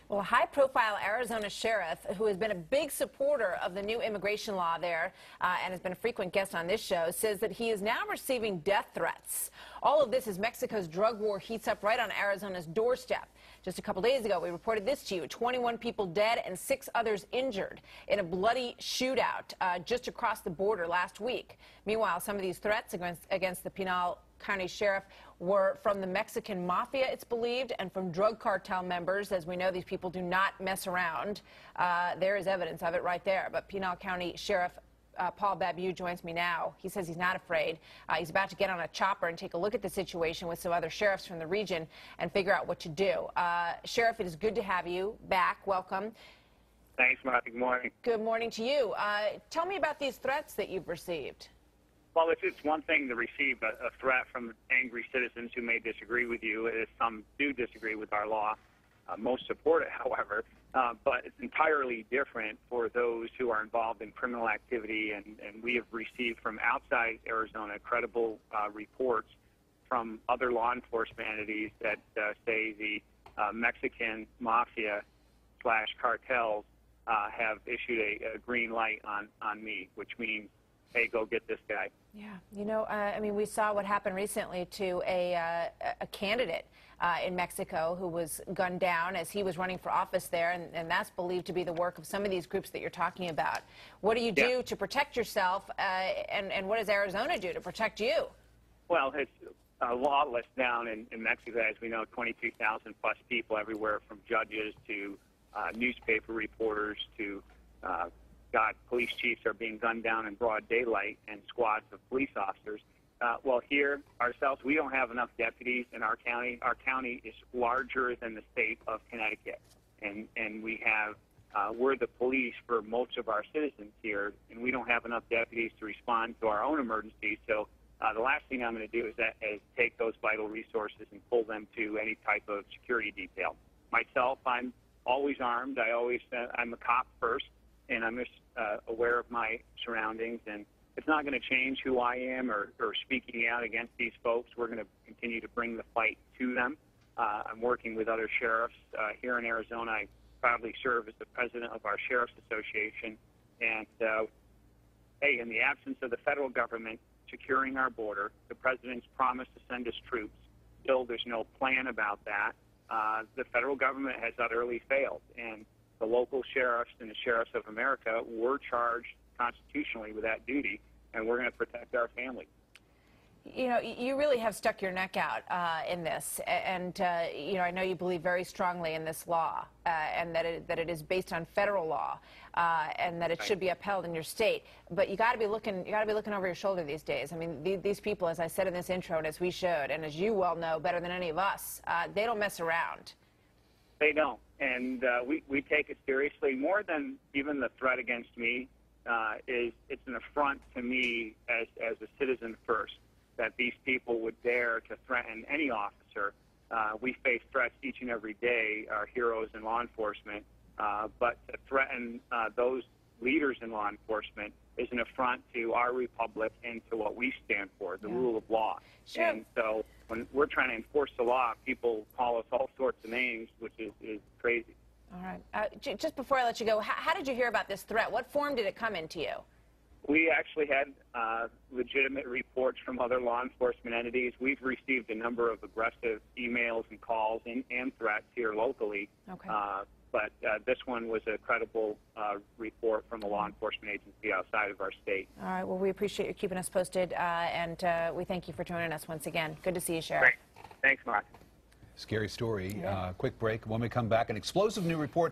Well, a high-profile Arizona sheriff who has been a big supporter of the new immigration law there and has been a frequent guest on this show says that he is now receiving death threats. All of this as Mexico's drug war heats up right on Arizona's doorstep. Just a couple days ago, we reported this to you. 21 people dead and 6 others injured in a bloody shootout just across the border last week. Meanwhile, some of these threats against the Pinal County Sheriff were from the Mexican Mafia, it's believed, and from drug cartel members. As we know, these people do not mess around. There is evidence of it right there. But Pinal County Sheriff Paul Babeu joins me now. He says he's not afraid. He's about to get on a chopper and take a look at the situation with some other sheriffs from the region and figure out what to do. Sheriff, it is good to have you back. Welcome. Thanks, Mark. Good morning. Good morning to you. Tell me about these threats that you've received. Well, it's one thing to receive a threat from angry citizens who may disagree with you, as some do disagree with our law. Most support it, however, but it's entirely different for those who are involved in criminal activity, and we have received from outside Arizona credible reports from other law enforcement entities that say the Mexican Mafia / cartels have issued a green light on me, which means, hey, go get this guy. Yeah, you know, I mean, we saw what happened recently to a candidate in Mexico who was gunned down as he was running for office there, and that's believed to be the work of some of these groups that you're talking about. What do you do to protect yourself, and what does Arizona do to protect you? Well, it's lawless down in Mexico, as we know, 22,000 plus people everywhere, from judges to newspaper reporters to police chiefs are being gunned down in broad daylight, and squads of police officers. Well, here ourselves, we don't have enough deputies in our county. Our county is larger than the state of Connecticut, and we have we're the police for most of our citizens here, and we don't have enough deputies to respond to our own emergencies. So the last thing I'm going to do is take those vital resources and pull them to any type of security detail. Myself, I'm always armed. I'm a cop first, and I'm just aware of my surroundings, and it's not going to change who I am or speaking out against these folks. We're going to continue to bring the fight to them. I'm working with other sheriffs here in Arizona. I proudly serve as the president of our Sheriff's Association, and hey, in the absence of the federal government securing our border, the president's promise to send us troops, still there's no plan about that. The federal government has utterly failed, and the local sheriffs and the sheriffs of America were charged constitutionally with that duty, and we're going to protect our families. You know, you really have stuck your neck out in this, and you know, I know you believe very strongly in this law, and that it is based on federal law, and that it should be upheld in your state. But you got to be looking over your shoulder these days. I mean, these people, as I said in this intro, and as we showed, and as you well know better than any of us, they don't mess around. They don't, and we take it seriously. More than even the threat against me, it's an affront to me as a citizen first, that these people would dare to threaten any officer. We face threats each and every day, our heroes in law enforcement, but to threaten those leaders in law enforcement is an affront to our republic and to what we stand for, the rule of law. Sure. And so when we're trying to enforce the law, people call us all sorts of names, which is crazy. All right. Just before I let you go, how did you hear about this threat? What form did it come into you? We actually had legitimate reports from other law enforcement entities. We've received a number of aggressive emails and calls and threats here locally. Okay. But this one was a credible report from a law enforcement agency outside of our state. All right. Well, we appreciate you keeping us posted, and we thank you for joining us once again. Good to see you, Sheriff. Great. Thanks, Mark. Scary story. Quick break. When we come back, an explosive new report.